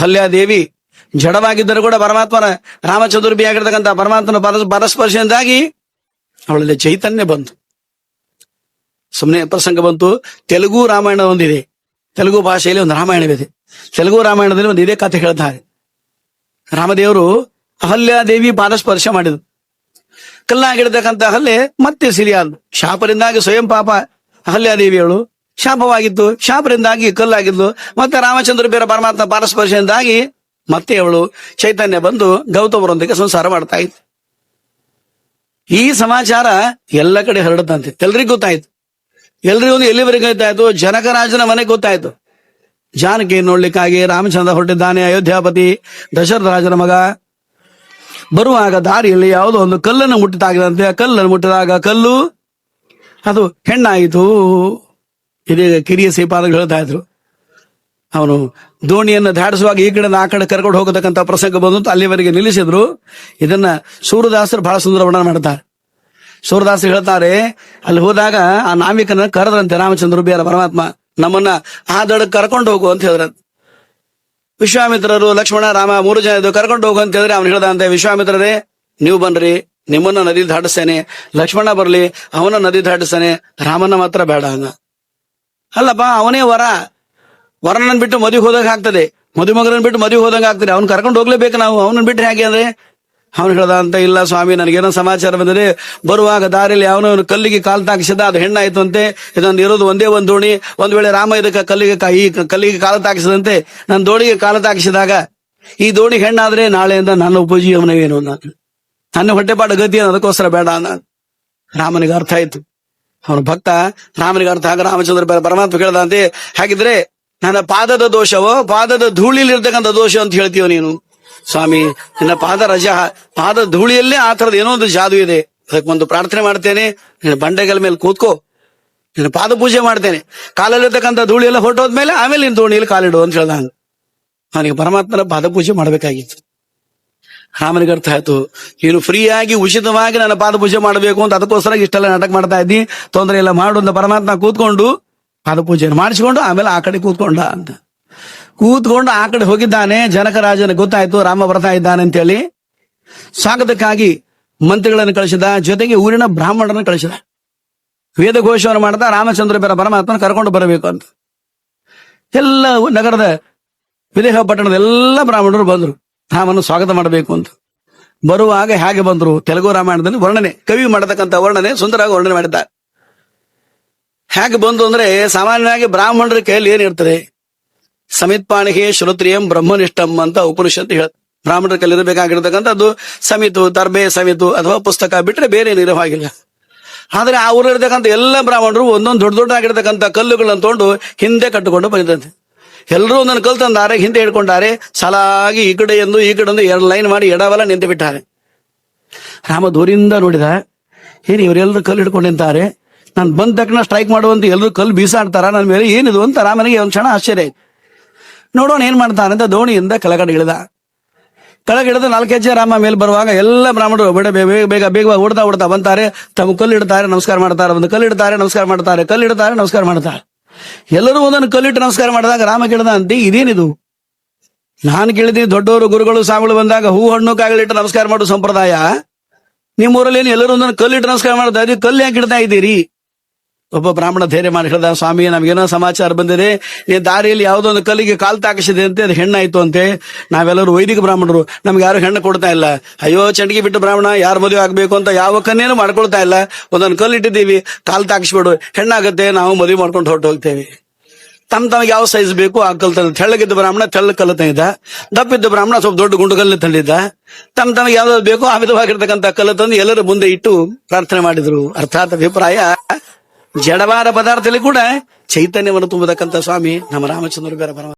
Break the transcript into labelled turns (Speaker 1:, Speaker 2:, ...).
Speaker 1: ಅಹಲ್ಯಾದೇವಿ ಜಡವಾಗಿದ್ದರೂ ಕೂಡ ಪರಮಾತ್ಮನ ರಾಮಚಂದ್ರೂಪಿ ಆಗಿರ್ತಕ್ಕಂಥ ಪರಮಾತ್ಮನ ಪರಸ್ಪರ್ಶದಿಂದಾಗಿ ಅವಳಲ್ಲಿ ಚೈತನ್ಯ ಬಂತು. ಸುಮ್ಮನೆ ಪ್ರಸಂಗ ಬಂತು. ತೆಲುಗು ರಾಮಾಯಣ ಒಂದಿದೆ, ತೆಲುಗು ಭಾಷೆಯಲ್ಲಿ ಒಂದು ರಾಮಾಯಣವಿದೆ. ತೆಲುಗು ರಾಮಾಯಣದಲ್ಲಿ ಒಂದು ಇದೇ ಕಥೆ ಹೇಳ್ತಾರೆ. ರಾಮದೇವರು ಅಹಲ್ಯಾದೇವಿ ಪಾದಸ್ಪರ್ಶ ಮಾಡಿದ್ರು. ಕಲ್ಲಾಗಿರ್ತಕ್ಕಂಥ ಅಹಲ್ಯೆ ಮತ್ತೆ ಸಿರಿಯಾದ್ರು. ಶಾಪರಿಂದಾಗಿ ಸ್ವಯಂ ಪಾಪ ಅಹಲ್ಯಾದೇವಿಯವಳು ಶಾಪವಾಗಿತ್ತು. ಶಾಪರಿಂದಾಗಿ ಕಲ್ಲಾಗಿದ್ಲು. ಮತ್ತೆ ರಾಮಚಂದ್ರ ಬೇರೆ ಪರಮಾತ್ಮ ಪಾದಸ್ಪರ್ಶದಿಂದಾಗಿ ಮತ್ತೆ ಅವಳು ಚೈತನ್ಯ ಬಂದು ಗೌತಮರೊಂದಿಗೆ ಸಂಸಾರ ಮಾಡ್ತಾ ಇತ್ತು. ಈ ಸಮಾಚಾರ ಎಲ್ಲ ಕಡೆ ಹರಡತಂತೆ. ಎಲ್ರಿಗೂ ಗೊತ್ತಾಯ್ತು. ಎಲ್ರಿಗೂ ಎಲ್ಲಿವರೆಗೆ ಗೊತ್ತಾಯ್ತು? ಜನಕರಾಜನ ಮನೆಗೆ ಗೊತ್ತಾಯ್ತು. ಜಾನಕಿ ನೋಡ್ಲಿಕ್ಕಾಗಿ ರಾಮಚಂದ್ರ ಹೊರಟಿದ್ದಾನೆ. ಅಯೋಧ್ಯಾಪತಿ ದಶರಥ ರಾಜನ ಮಗ. ಬರುವಾಗ ದಾರಿಯಲ್ಲಿ ಯಾವುದೋ ಒಂದು ಕಲ್ಲನ್ನು ಮುಟ್ಟಿದಾಗದಂತೆ. ಆ ಕಲ್ಲನ್ನು ಮುಟ್ಟಿದಾಗ ಕಲ್ಲು ಅದು ಹೆಣ್ಣಾಯಿತು. ಇದೀಗ ಕಿರಿಯ ಶ್ರೀಪಾದರು ಹೇಳ್ತಾ ಇದ್ರು. ಅವನು ದೋಣಿಯನ್ನು ದಾಟಿಸುವಾಗ ಈ ಕಡೆ ಆ ಕಡೆ ಕರ್ಕೊಂಡು ಹೋಗತಕ್ಕಂಥ ಪ್ರಸಂಗ ಬಂದು ಅಲ್ಲಿವರೆಗೆ ನಿಲ್ಲಿಸಿದ್ರು. ಇದನ್ನ ಸೂರದಾಸರು ಬಹಳ ಸುಂದರ ವರ್ಣನೆ ಮಾಡ್ತಾರೆ. ಸೂರದಾಸರು ಹೇಳ್ತಾರೆ, ಅಲ್ಲಿ ಹೋದಾಗ ಆ ನಾವಿಕನ ಕರೆದ್ರಂತೆ ರಾಮಚಂದ್ರ ಬೇರೆ ಪರಮಾತ್ಮ, ನಮ್ಮನ್ನ ಆ ದಡಕ್ಕೆ ಕರ್ಕೊಂಡು ಹೋಗು ಅಂತ ಹೇಳಿದ್ರಂತೆ. ವಿಶ್ವಾಮಿತ್ರರು, ಲಕ್ಷ್ಮಣ, ರಾಮ 3 ಜನ ಇದು ಕರ್ಕೊಂಡು ಹೋಗು ಅಂತ ಹೇಳಿದ್ರೆ ಅವ್ನು ಹೇಳ್ದಂತೆ, ವಿಶ್ವಾಮಿತ್ರರೇ ನೀವು ಬನ್ರಿ, ನಿಮ್ಮನ್ನ ನದಿ ದಾಟಿಸ್ತೇನೆ. ಲಕ್ಷ್ಮಣ ಬರ್ಲಿ, ಅವನ ನದಿ ದಾಟಿಸ್ತಾನೆ. ರಾಮನ ಮಾತ್ರ ಬೇಡ ಅನ್ನ. ಅಲ್ಲಪ್ಪ, ಅವನೇ ವರನನ್ ಬಿಟ್ಟು ಮದುವೆ ಹೋದಾಗ ಆಗ್ತದೆ, ಮದುಮಗನನ್ನ ಬಿಟ್ಟು ಮದುವೆ ಹೋದಂಗ ಆಗ್ತದೆ. ಅವ್ನು ಕರ್ಕೊಂಡು ಹೋಗ್ಲೇಬೇಕು ನಾವು. ಅವನನ್ನ ಬಿಟ್ಟರೆ ಹೇಗೆ ಅಂದ್ರೆ ಅವನು ಹೇಳ್ದ ಅಂತ, ಇಲ್ಲ ಸ್ವಾಮಿ, ನನಗೇನೋ ಸಮಾಚಾರ ಬಂದರೆ ಬರುವಾಗ ದಾರಿಯಲ್ಲಿ ಅವನವನು ಕಲ್ಲಿಗೆ ಕಾಲು ತಾಕಿಸಿದ, ಅದು ಹೆಣ್ಣಾಯ್ತು ಅಂತೆ. ಇದೊಂದು ಇರೋದು ಒಂದೇ ಒಂದು ದೋಣಿ. ಒಂದ್ ವೇಳೆ ರಾಮ ಇದಕ್ಕೆ ಕಲ್ಲಿಗೆ ಕಾಲು ತಾಕಿಸದಂತೆ ನನ್ನ ದೋಣಿಗೆ ಕಾಲು ತಾಕಿಸಿದಾಗ ಈ ದೋಣಿ ಹೆಣ್ಣಾದ್ರೆ ನಾಳೆಯಿಂದ ನನ್ನ ಉಪಜೀವನವೇನು, ನನ್ನ ಹೊಟ್ಟೆಪಾಡ ಗತಿ ಅದಕ್ಕೋಸ್ಕರ ಬೇಡ ಅನ್ನ. ರಾಮನಿಗೆ ಅರ್ಥ ಆಯ್ತು. ಅವನು ಭಕ್ತ, ರಾಮನಿಗೆ ಅರ್ಥ ಆಗ ರಾಮಚಂದ್ರ ಪರಮಾತ್ಮ ಕೇಳ್ದಂತೆ, ಹಾಗಿದ್ರೆ ನನ್ನ ಪಾದದ ದೋಷವೋ ಪಾದದ ಧೂಳಿಲಿರ್ತಕ್ಕಂಥ ದೋಷ ಅಂತ ಹೇಳ್ತೀವ ನೀನು? ಸ್ವಾಮಿ, ನಿನ್ನ ಪಾದ ಪಾದ ಧೂಳಿಯಲ್ಲೇ ಆ ತರದ ಏನೋ ಒಂದು ಜಾದು ಇದೆ. ಅದಕ್ಕೊಂದು ಪ್ರಾರ್ಥನೆ ಮಾಡ್ತೇನೆ, ನಿನ್ನ ಬಂಡೆಗಳ ಮೇಲೆ ಕೂತ್ಕೋ, ನಿನ್ನ ಪಾದ ಪೂಜೆ ಮಾಡ್ತೇನೆ. ಕಾಲಲ್ಲಿರ್ತಕ್ಕಂಥ ಧೂಳಿ ಎಲ್ಲ ಹೊರಟೋದ್ಮೇಲೆ ಆಮೇಲೆ ನಿನ್ ದೋಣಿಯಲ್ಲಿ ಕಾಲಿಡು ಅಂತ ಹೇಳ್ದ. ಅವನಿಗೆ ಪರಮಾತ್ಮನ ಪಾದ ಪೂಜೆ ಮಾಡಬೇಕಾಗಿತ್ತು. ರಾಮನಿಗೆ ಅರ್ಥ ಆಯ್ತು, ನೀನು ಫ್ರೀಯಾಗಿ ಉಚಿತವಾಗಿ ನನ್ನ ಪಾದ ಪೂಜೆ ಮಾಡಬೇಕು ಅಂತ ಅದಕ್ಕೋಸ್ಕರ ಇಷ್ಟೆಲ್ಲ ನಾಟಕ ಮಾಡ್ತಾ ಇದ್ದಿ, ತೊಂದರೆ ಎಲ್ಲ ಮಾಡು ಅಂತ ಪರಮಾತ್ಮ ಕೂತ್ಕೊಂಡು ಪಾದ ಪೂಜೆಯನ್ನು ಮಾಡಿಸಿಕೊಂಡು ಆಮೇಲೆ ಆ ಕಡೆ ಕೂತ್ಕೊಂಡ ಆ ಕಡೆ ಹೋಗಿದ್ದಾನೆ. ಜನಕರಾಜನ ಗೊತ್ತಾಯ್ತು ರಾಮ ಬರ್ತಾ ಇದ್ದಾನೆ ಅಂತೇಳಿ ಸ್ವಾಗತಕ್ಕಾಗಿ ಮಂತ್ರಿಗಳನ್ನು ಕಳಿಸಿದ. ಜೊತೆಗೆ ಊರಿನ ಬ್ರಾಹ್ಮಣರನ್ನು ಕಳಿಸಿದ. ವೇದಘೋಷವನ್ನು ಮಾಡ್ತಾ ರಾಮಚಂದ್ರ ಬೇರೆ ಪರಮಾತ್ಮನ ಕರ್ಕೊಂಡು ಬರಬೇಕು ಅಂತ. ಎಲ್ಲ ನಗರದ ವಿದೇಹ ಪಟ್ಟಣದ ಎಲ್ಲ ಬ್ರಾಹ್ಮಣರು ಬಂದ್ರು ರಾಮನ ಸ್ವಾಗತ ಮಾಡಬೇಕು ಅಂತ. ಬರುವಾಗ ಹೇಗೆ ಬಂದ್ರು? ತೆಲುಗು ರಾಮಾಯಣದಲ್ಲಿ ವರ್ಣನೆ, ಕವಿ ಮಾಡತಕ್ಕಂಥ ವರ್ಣನೆ ಸುಂದರವಾಗಿ ವರ್ಣನೆ ಮಾಡಿದ್ದಾರೆ. ಹೇಗೆ ಬಂದು ಅಂದ್ರೆ, ಸಾಮಾನ್ಯವಾಗಿ ಬ್ರಾಹ್ಮಣರ ಕೈಯಲ್ಲಿ ಏನಿರ್ತದೆ? ಸಮಿತ್ಪಾಣಿಗೆ ಶ್ರೋತ್ರಿಯಂ ಬ್ರಹ್ಮನಿಷ್ಠಂ ಅಂತ ಉಪನಿಷತ್ತು ಹೇಳ. ಬ್ರಾಹ್ಮಣರ ಕೈಯಲ್ಲಿ ಇರಬೇಕಾಗಿರ್ತಕ್ಕಂಥದ್ದು ಸಮಿತು, ತರ್ಬೆ ಸಮಿತು ಅಥವಾ ಪುಸ್ತಕ ಬಿಟ್ರೆ ಬೇರೆ ಏನಿರೋ ಹಾಗಿಲ್ಲ. ಆದ್ರೆ ಆ ಊರಿರ್ತಕ್ಕಂಥ ಎಲ್ಲ ಬ್ರಾಹ್ಮಣರು ಒಂದೊಂದು ದೊಡ್ಡ ಆಗಿರ್ತಕ್ಕಂಥ ಕಲ್ಲುಗಳನ್ನು ತೊಗೊಂಡು ಹಿಂದೆ ಕಟ್ಟಿಕೊಂಡು ಬಂದಿದ್ದಂತೆ. ಎಲ್ಲರೂ ಒಂದೊಂದು ಕಲ್ ತಂದಾರೆ, ಹಿಂದೆ ಹಿಡ್ಕೊಂಡಾರೆ. ಸಲಾಗಿ ಈ ಕಡೆ ಎಂದು 2 ಲೈನ್ ಮಾಡಿ ಎಡವಲ ನಿಂತು ಬಿಟ್ಟಾರೆ. ರಾಮ ದೂರಿಂದ ನೋಡಿದ, ಏನು ಇವರೆಲ್ಲರೂ ಕಲ್ಲು ಹಿಡ್ಕೊಂಡು ನಿಂತಾರೆ, ನಾನು ಬಂದ ತಕ್ಷಣ ಸ್ಟ್ರೈಕ್ ಮಾಡುವಂತ ಎಲ್ಲರೂ ಕಲ್ಲು ಬೀಸಾಡ್ತಾರ ನನ್ನ ಮೇಲೆ, ಏನಿದು ಅಂತ ರಾಮನಿಗೆ ಒಂದು ಕ್ಷಣ ಆಶ್ಚರ್ಯ. ನೋಡೋಣ ಏನ್ ಮಾಡ್ತಾನೆ ಅಂತ ದೋಣಿಯಿಂದ ಕೆಳಗಡೆ ಇಳಿದ. ಕೆಳಗಿಳಿದ 4 ಹೆಜ್ಜೆ ರಾಮ ಮೇಲೆ ಬರುವಾಗ ಎಲ್ಲ ಬ್ರಾಹ್ಮಣರು ಬೇಗ ಬೇಗ ಓಡ್ತಾ ಬಂತಾರೆ. ತಮ್ಮ ಕಲ್ಲು ಇಡ್ತಾರೆ, ನಮಸ್ಕಾರ ಮಾಡ್ತಾರೆ. ಒಂದು ಕಲ್ಲು ಇಡ್ತಾರೆ, ನಮಸ್ಕಾರ ಮಾಡ್ತಾರೆ. ಕಲ್ಲು ಇಡ್ತಾರೆ, ನಮಸ್ಕಾರ ಮಾಡ್ತಾರೆ. ಎಲ್ಲರೂ ಒಂದೊಂದು ಕಲ್ಲಿಟ್ಟು ನಮಸ್ಕಾರ ಮಾಡಿದಾಗ ರಾಮ ಕೇಳ್ದ ಅಂತೆ, ಇದೇನಿದು? ನಾನು ಕೇಳಿದೀನಿ, ದೊಡ್ಡವರು ಗುರುಗಳು ಸ್ವಾಮಿಗಳು ಬಂದಾಗ ಹೂ ಹಣ್ಣು ಕಾಯಿಗಳಿಟ್ಟು ನಮಸ್ಕಾರ ಮಾಡೋ ಸಂಪ್ರದಾಯ ನಿಮ್ಮೂರಲ್ಲಿ ಏನು ಎಲ್ಲರೂ ಒಂದೊಂದು ಕಲ್ಲಿಟ್ಟು ನಮಸ್ಕಾರ ಮಾಡ್ತಾ ಇದ್ದೀವಿ, ಕಲ್ಲು ಯಾಕೆ ಇಡ್ತಾ ಇದ್ದೀರಿ? ಒಬ್ಬ ಬ್ರಾಹ್ಮಣ ಧೈರ್ಯ ಮಾಡಿ ಹೇಳ್ದ, ಸ್ವಾಮಿ, ನಮ್ಗೇನೋ ಸಮಾಚಾರ ಬಂದಿದೆ, ನೀನ್ ದಾರಿಯಲ್ಲಿ ಯಾವುದೋ ಒಂದು ಕಲ್ಲಿಗೆ ಕಾಲು ತಾಕಿಸಿದೆ ಅಂತೆ, ಅದು ಹೆಣ್ಣಾಯ್ತು ಅಂತೆ. ನಾವೆಲ್ಲರೂ ವೈದಿಕ ಬ್ರಾಹ್ಮಣರು, ನಮ್ಗೆ ಯಾರು ಹೆಣ್ಣು ಕೊಡ್ತಾ ಇಲ್ಲ. ಅಯ್ಯೋ ಚಂಡಿಗೆ ಬಿಟ್ಟು ಬ್ರಾಹ್ಮಣ, ಯಾರು ಮದುವೆ ಆಗ್ಬೇಕು ಅಂತ ಯಾವ ಕನ್ನೇನು ಮಾಡ್ಕೊಳ್ತಾ ಇಲ್ಲ. ಒಂದೊಂದು ಕಲ್ಲು ಇಟ್ಟಿದ್ದೀವಿ, ಕಾಲು ತಾಕಿಸ್ಬಿಡು, ಹೆಣ್ಣಾಗತ್ತೆ, ನಾವು ಮದುವೆ ಮಾಡ್ಕೊಂಡು ಹೊರಟು ಹೋಗ್ತೇವೆ. ತಮಗೆ ಯಾವ ಸೈಜ್ ಬೇಕು ಆ ಕಲ್ ತಂದ. ತೆಳ್ಳಗಿದ್ದ ಬ್ರಾಹ್ಮಣ ತೆಳ್ಳ ಕಲ್ಲು ತಂದಿದ್ದ, ದಪ್ಪಿದ್ದ ಬ್ರಾಹ್ಮಣ ಸ್ವಲ್ಪ ದೊಡ್ಡ ಗುಂಡು ಕಲ್ಲು ತಂದಿದ್ದ. ತಮಗೆ ಯಾವ್ದಾದ್ರು ಬೇಕೋ ಆ ವಿಧವಾಗಿರ್ತಕ್ಕಂಥ ಕಲ್ಲು ತಂದು ಎಲ್ಲರೂ ಮುಂದೆ ಇಟ್ಟು ಪ್ರಾರ್ಥನೆ ಮಾಡಿದ್ರು. ಅರ್ಥಾತ್ ಅಭಿಪ್ರಾಯ, ಜಡವಾದ ಪದಾರ್ಥದಲ್ಲಿ ಕೂಡ ಚೈತನ್ಯವನ್ನು ತುಂಬತಕ್ಕಂಥ ಸ್ವಾಮಿ ನಮ್ಮ ರಾಮಚಂದ್ರ ಬೇರೆ ಪರಮ.